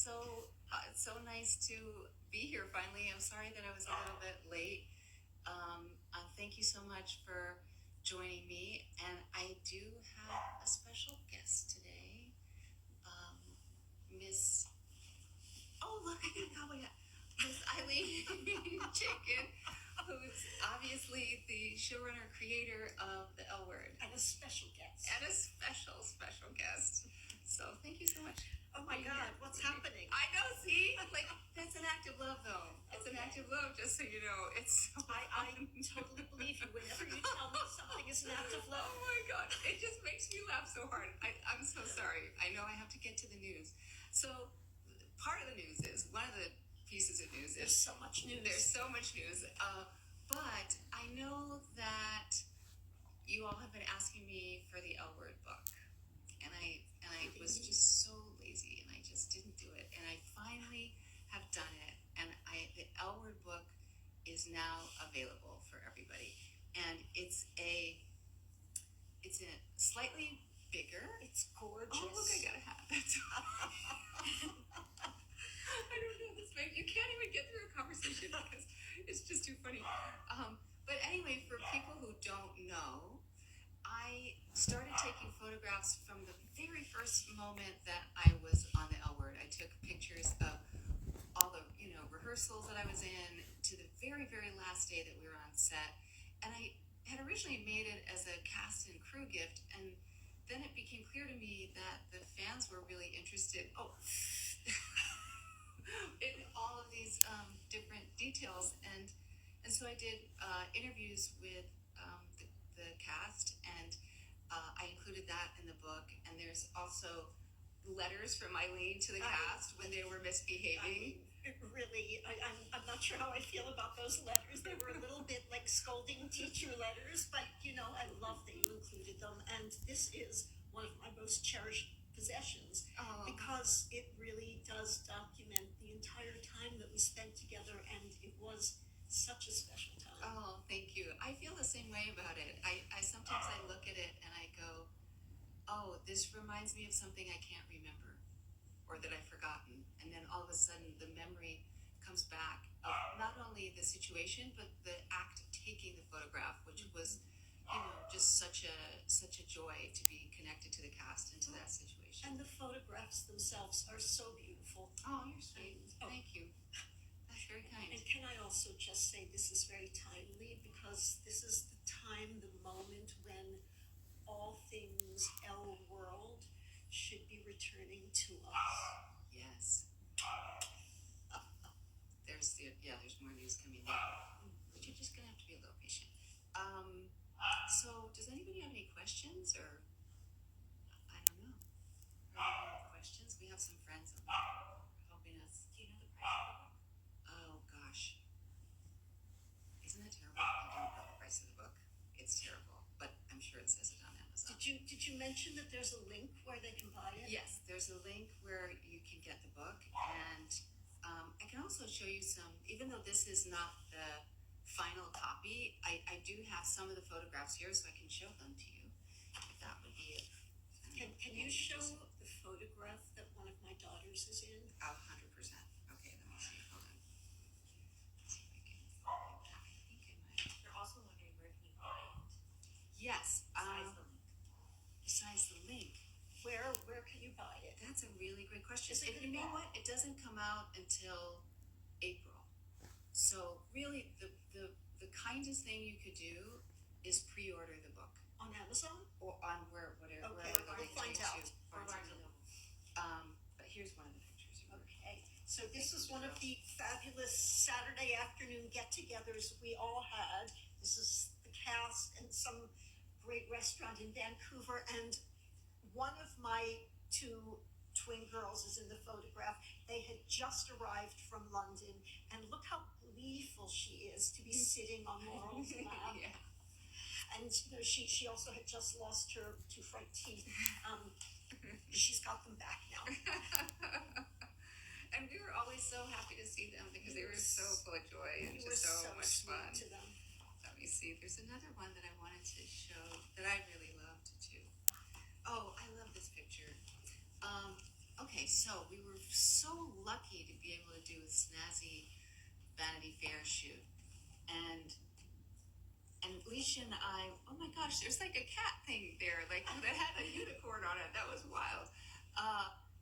It's so nice to be here finally. I'm sorry that I was a little bit late. Thank you so much for joining me. And I do have a special guest today, Miss. Oh, look, I can call my Miss Eileen Chaiken, who's obviously the showrunner creator of the L Word. And a special guest. And a special guest. So thank you so much. Oh my God, what's happening? I know, see? Like, that's an act of love, though. It's an act of love, just so you know. It's so I totally believe you. Whenever you tell me something is an act of love. Oh my God, it just makes me laugh so hard. I'm so sorry. I know I have to get to the news. So, part of the news is, one of the pieces of news is... There's so much news. There's so much news. But I know that you all have been asking me for the L Word book. And I was just so lazy, and I just didn't do it. And I finally have done it. And the L Word book is now available for everybody. And it's a slightly bigger. It's gorgeous. Oh, look, I got a hat. That's I don't know this way. You can't even get through a conversation because it's just too funny. But anyway, for people who don't know, I started taking photographs from the very first moment that I was on the L Word. I took pictures of all the, rehearsals that I was in to the very, very last day that we were on set. And I had originally made it as a cast and crew gift, and then it became clear to me that the fans were really interested in all of these different details. And so I did interviews with the cast, and I included that in the book. And there's also letters from Eileen to the cast when they were misbehaving. I'm not sure how I feel about those letters. They were a little bit like scolding teacher letters, but I love that you included them. And this is one of my most cherished possessions because it really does document the entire time that we spent together, and it was such a special time. Oh, thank you. I feel the same way about it. I sometimes I look at it and I go, oh, this reminds me of something I can't remember or that I've forgotten. And then all of a sudden the memory comes back of not only the situation, but the act of taking the photograph, which was, just such a joy to be connected to the cast and to that situation. And the photographs themselves are so beautiful. Oh, you're sweet. Thank you. That's very kind. And can I also just say this is very timely because this is the time, the moment when all things L World should be returning to us. Yes. There's more news coming in. But you're just gonna have to be a little patient. So does anybody have any questions, or I don't know. Questions? We have some friends helping us. Do you know the price of the book? Oh gosh. Isn't that terrible? I don't know the price of the book. It's terrible, but I'm sure it says it on Amazon. Did you mention that there's a link where they can buy it? Yes, there's a link where you can get the book, and I can also show you some, even though this is not the final copy, I do have some of the photographs here, so I can show them to you, if that would be it. Can you show the photograph that one of my daughters is in? 100%. Okay, let me see. Hold on. Let's see if I can. I think I might. They're also wondering where can you find Yes. besides the link. Besides the link. Where can you buy it? That's a really great question. Is it And you know what? It doesn't come out until April. So really, the kindest thing you could do is pre-order the book. On Amazon? Or on wherever the I'll link find takes out. you. Or Barnes and Noble. But here's one of the pictures. Okay, so this is one of the fabulous Saturday afternoon get-togethers we all had. This is the cast and some great restaurant in Vancouver, and one of my two twin girls is in the photograph. They had just arrived from London, and look how gleeful she is to be sitting on Laurel's lap. Yeah. And she also had just lost her two front teeth. She's got them back now. And we were always so happy to see them because they were so full of joy and You were just so much sweet fun. to them. Let me see. There's another one that I wanted to show that I really loved too. Oh, I love this picture. Okay, so we were so lucky to be able to do a snazzy Vanity Fair shoot, and Alicia and I, oh my gosh, there's like a cat thing there, like that had a unicorn on it. That was wild.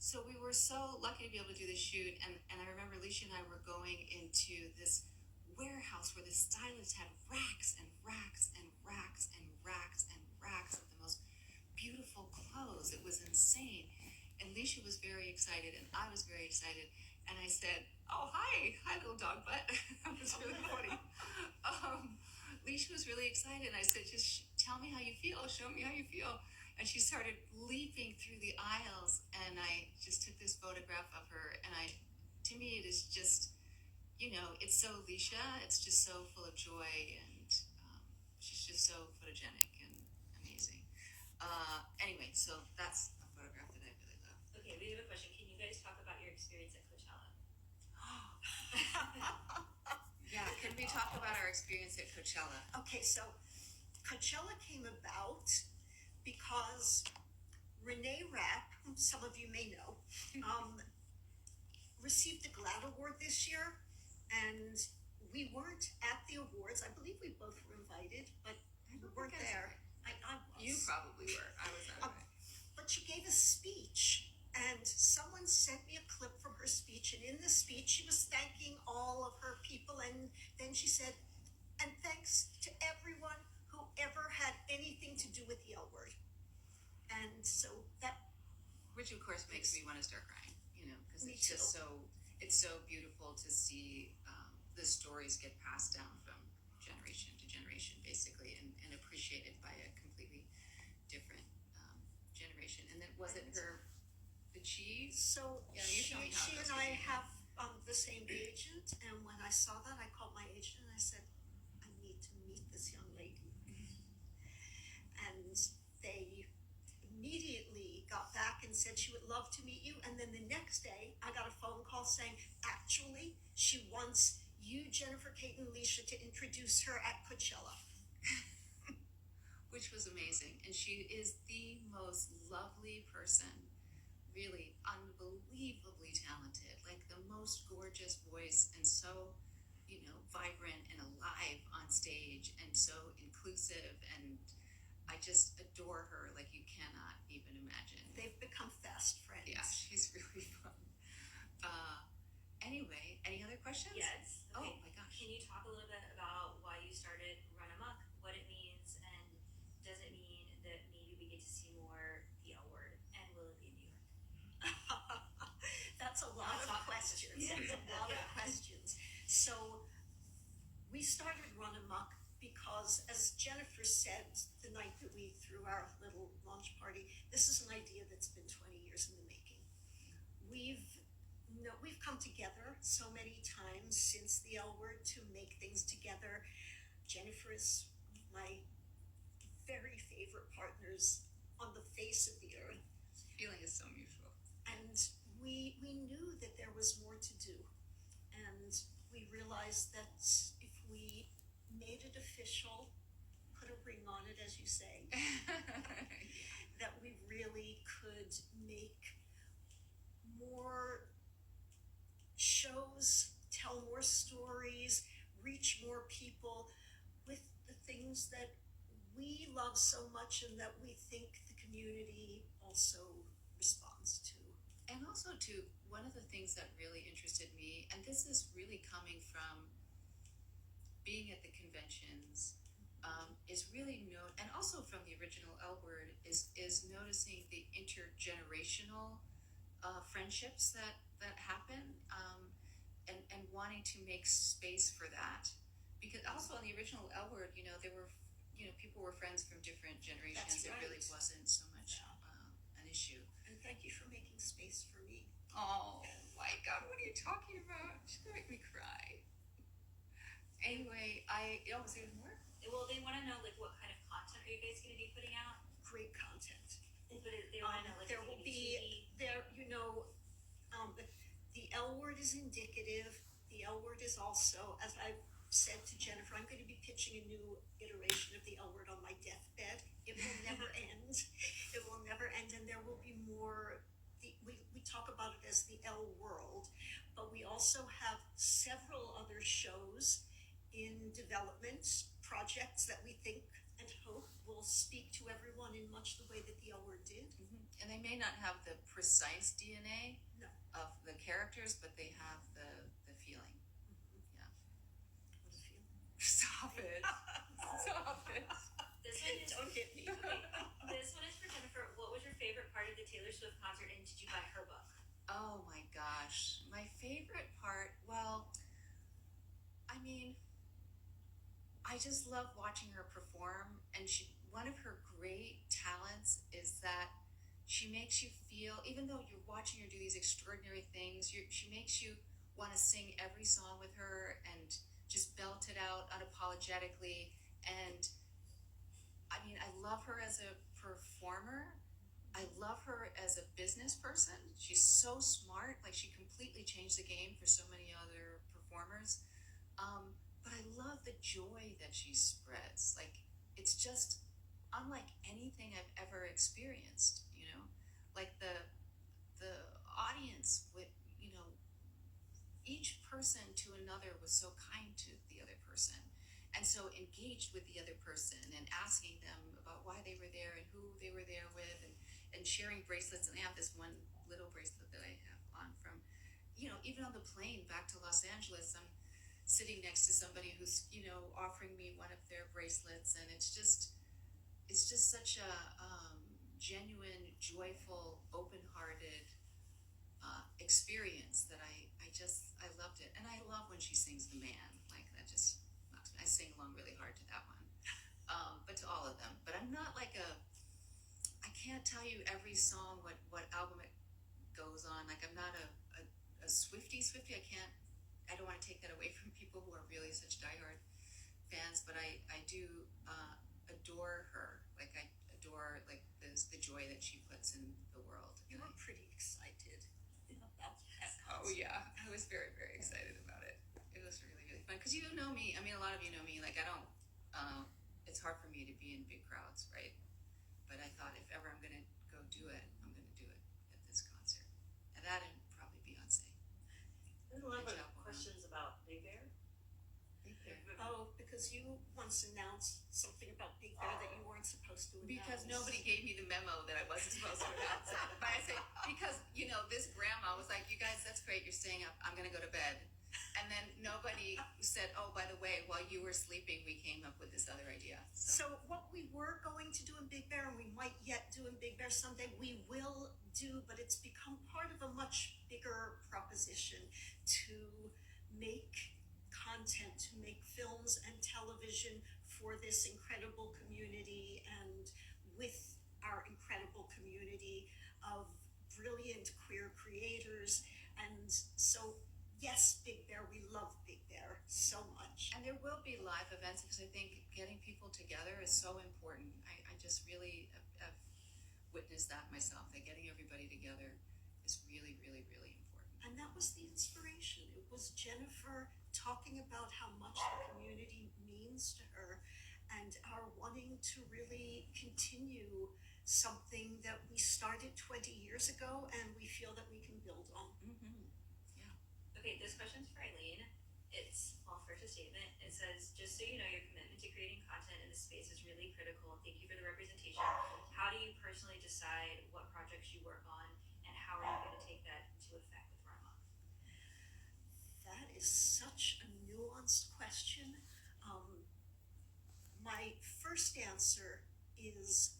So we were so lucky to be able to do the shoot, and I remember Alicia and I were going into this warehouse where the stylist had racks and racks and racks and racks and racks of the most beautiful clothes. It was insane. And Leisha was very excited, and I was very excited. And I said, "Oh, hi, little dog butt." That was really funny. Leisha was really excited, and I said, "Just tell me how you feel. Show me how you feel." And she started leaping through the aisles, and I just took this photograph of her. And to me, it is just, it's so Leisha. It's just so full of joy, and she's just so photogenic and amazing. Anyway, so that's a photograph that I really love. Okay, we have a question. Can you guys talk about your experience at Coachella? Yeah, can we talk about our experience at Coachella? Okay, so Coachella came about because Renee Rapp, whom some of you may know, received the GLAAD Award this year, and we weren't at the awards. I believe we both were invited, but we weren't there. I was. You probably were. I was not. But she gave a speech, and someone sent me a clip from her speech, and in the speech she was thanking all of her people, and then she said, "And thanks to everyone who ever had anything to do with the L word." And so that, Which of course makes me want to start crying, because Me it's just too. it's so beautiful to see the stories get passed down from generation to generation, basically, and appreciated by a completely different generation. And then was it did she? so Yeah, you tell me how she it and goes, I 'cause have the same agent, and when I saw that, I called my agent and I said, "I need to meet this young lady." And they immediately got back and said she would love to meet you. And then the next day, I got a phone call saying, actually, she wants you, Jennifer, Kate, and Alicia to introduce her at Coachella. Which was amazing. And she is the most lovely person, really unbelievably talented, like the most gorgeous voice, and so, vibrant and alive on stage, and so inclusive. And I just adore her like you cannot even imagine. They've become fast friends. Yeah, she's really fun. Anyway, any other questions? Yes. Oh Okay. my gosh. Can you talk a little bit about why you started Run-A-Muck, what it means, and does it mean that maybe we get to see more the L word, and will it be in New York? That's a lot of questions. That's a lot of questions. So we started Run-A-Muck because, as Jennifer said the night that we threw our little launch party, this is an idea that's been 20 years in the making. We've come together so many times since the L word to make things together. Jennifer is my very favorite partners on the face of the earth. Feeling is so mutual. And we knew that there was more to do. And we realized that if we made it official, put a ring on it, as you say, that we really could make more shows, tell more stories, reach more people with the things that we love so much and that we think the community also responds to. And also, too, one of the things that really interested me, and this is really coming from being at the conventions, is really and also from the original L word, is noticing the intergenerational friendships that happen, and wanting to make space for that. Because also on the original L word, there were, people were friends from different generations. That's It really right. wasn't so much an issue. And thank you for making space for me. Oh my God, what are you talking about? She's gonna make me cry. Anyway, was there more? Well, they want to know what kind of content are you guys going to be putting out? Great content. But they want to know There will be the L word is indicative. The L word is also, as I've said to Jennifer, I'm going to be pitching a new iteration of the L word on my deathbed. It will never end. It will never end, and there will be more. We talk about it as the L World, but we also have several other shows in development, projects that we think and hope will speak to everyone in much the way that the L Word did. And they may not have the precise DNA No. of the characters, but they have the feeling. Yeah. What a feeling. Stop it. Stop it. This one is Don't hit me. this one is for Jennifer. What was your favorite part of the Taylor Swift concert, and did you buy her book? Oh my gosh. My favorite part, well, I mean, I just love watching her perform, and one of her great talents is that she makes you feel, even though you're watching her do these extraordinary things, she makes you want to sing every song with her and just belt it out unapologetically. And I mean, I love her as a performer. I love her as a business person. She's so smart. Like, she completely changed the game for so many other performers. But I love the joy that she spreads. Like, it's just unlike anything I've ever experienced, you know? Like, the audience with, you know, each person to another was so kind to the other person and so engaged with the other person and asking them about why they were there and who they were there with, and sharing bracelets. And I have this one little bracelet that I have on from, you know, even on the plane back to Los Angeles, I'm sitting next to somebody who's, you know, offering me one of their bracelets, and it's just such a genuine, joyful, open-hearted experience that I loved it. And I love when she sings The Man. Like, that just knocks me. I sing along really hard to that one, but to all of them. But I'm not like I can't tell you every song what album it goes on. Like, I'm not a Swiftie. I don't want to take that away from people who are really such diehard fans, but I do adore her. Like, I adore like the joy that she puts in the world. You were pretty excited about that. Oh yeah, I was very, very excited about it. It was really, really fun because you know me. I mean, a lot of you know me. Like, I don't. It's hard for me to be in big crowds, right? But I thought, if ever I'm gonna go do it, I'm gonna do it at this concert, and that and probably Beyonce. There's a lot of questions about Big Bear. Big Bear. Oh, because you once announced something about Big Bear that you weren't supposed to announce. Because nobody gave me the memo that I wasn't supposed to announce it. But I say, because, you know, this grandma was like, you guys, that's great, you're staying up, I'm gonna go to bed. And then nobody said, oh, by the way, while you were sleeping, we came up with this other idea. So what we were going to do in Big Bear, and we might yet do in Big Bear someday, we will do, but it's become part of a much bigger proposition to make content, to make films and television for this incredible community, and with our incredible community of brilliant queer creators. And so, yes, Big Bear, we love Big Bear so much. And there will be live events, because I think getting people together is so important. I just really have witnessed that myself, that getting everybody together is really, really, really important. And that was the inspiration. It was Jennifer talking about how much the community means to her, and our wanting to really continue something that we started 20 years ago and we feel that we can build on. Mm-hmm. Okay, this question's for Eileen. It's, well, first a statement. It says, just so you know, your commitment to creating content in this space is really critical. Thank you for the representation. How do you personally decide what projects you work on, and how are you going to take that into effect with Run-A-Muck? That is such a nuanced question. My first answer is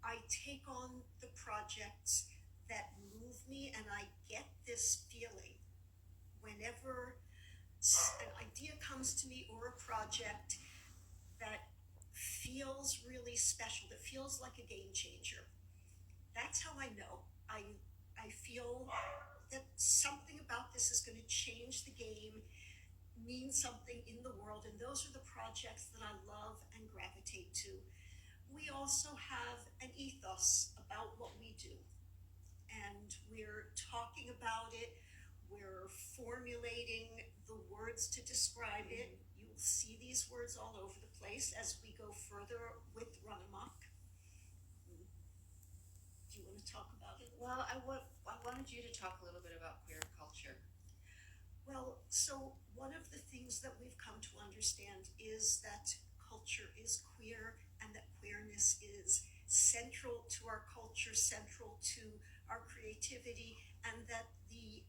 I take on the projects that move me, and I get this feeling whenever an idea comes to me, or a project that feels really special, that feels like a game changer. That's how I know. I feel that something about this is going to change the game, mean something in the world, and those are the projects that I love and gravitate to. We also have an ethos about what we do, and we're talking about it, we're formulating the words to describe it. You'll see these words all over the place as we go further with Run-A-Muck. Do you want to talk about it? Well, I wanted you to talk a little bit about queer culture. Well, so one of the things that we've come to understand is that culture is queer and that queerness is central to our culture, central to our creativity, and that the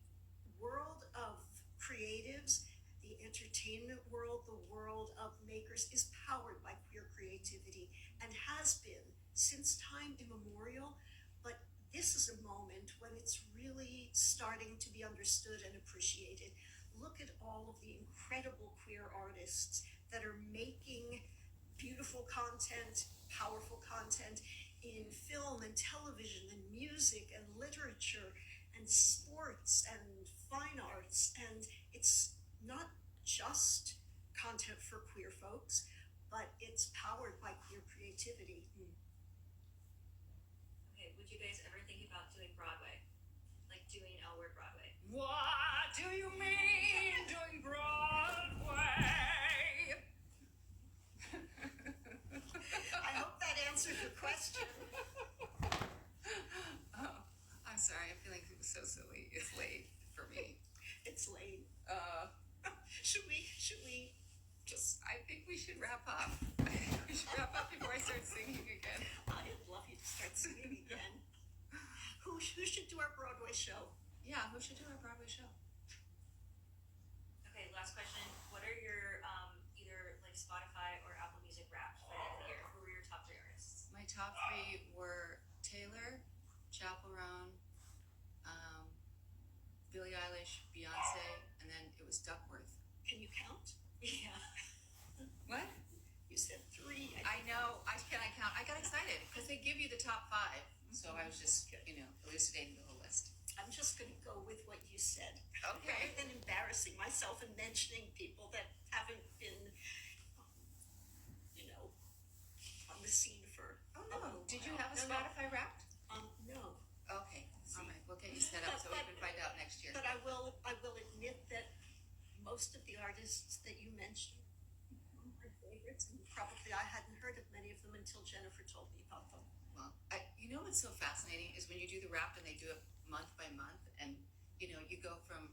world of creatives, the entertainment world, the world of makers is powered by queer creativity and has been since time immemorial. But this is a moment when it's really starting to be understood and appreciated. Look at all of the incredible queer artists that are making beautiful content, powerful content in film and television and music and literature and sports and fine arts. And it's not just content for queer folks, but it's powered by queer creativity. Okay, would you guys ever think about doing Broadway? Like doing L Word Broadway? What do you mean doing Broadway? I hope that answered your question. Oh, I'm sorry. I'm feeling so silly. It's late for me. It's late. Uh, Should we I think we should wrap up. We should wrap up before I start singing again. I'd love you to start singing again. Who should do our Broadway show? Yeah, who should do our Broadway show? Okay, last question. What are your either like Spotify or Apple Music Wrapped for the end of the year? Who were your top 3 artists? My top 3 were Taylor, Chappell Roan, Billie Eilish, Beyonce, and then it was Duckworth. Can you count? Yeah. What? You said 3. I know. Can I count? I got excited because they give you the top 5. So I was just, elucidating the whole list. I'm just going to go with what you said. Okay. Rather than embarrassing myself and mentioning people that haven't been, on the scene for. Oh no! Did you have a No. Spotify Wrapped? No. Okay. All right. We'll get you set up so we can find out next year. But I will admit that most of the artists that you mentioned were my favorites, and probably I hadn't heard of many of them until Jennifer told me about them. Well, what's so fascinating is when you do the Wrapped and they do it month by month, and you go from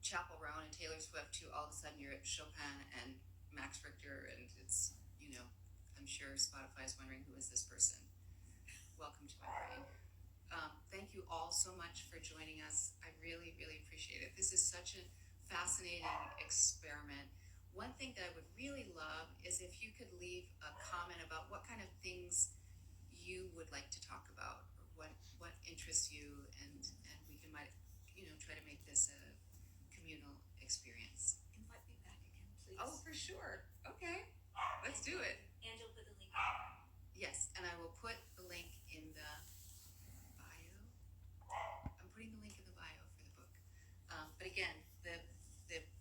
Chappell Roan and Taylor Swift to all of a sudden you're at Chopin and Max Richter, and it's I'm sure Spotify is wondering, who is this person? Welcome to my brain. Thank you all so much for joining us. I really, really appreciate it. This is such a fascinating experiment. One thing that I would really love is if you could leave a comment about what kind of things you would like to talk about, or what interests you, and we might try to make this a communal experience. Invite me back again, please. Oh, for sure. Okay, let's do it. And you'll put the link in. Yes, and I will put the link in the bio. I'm putting the link in the bio for the book. But again, the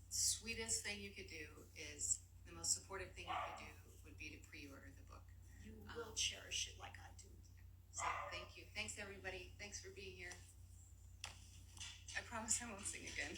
sweetest thing you could do is, the most supportive thing you could do would be to pre-order the book. You will cherish it like I do. So thank you. Thanks everybody. Thanks for being here. I promise I won't sing again.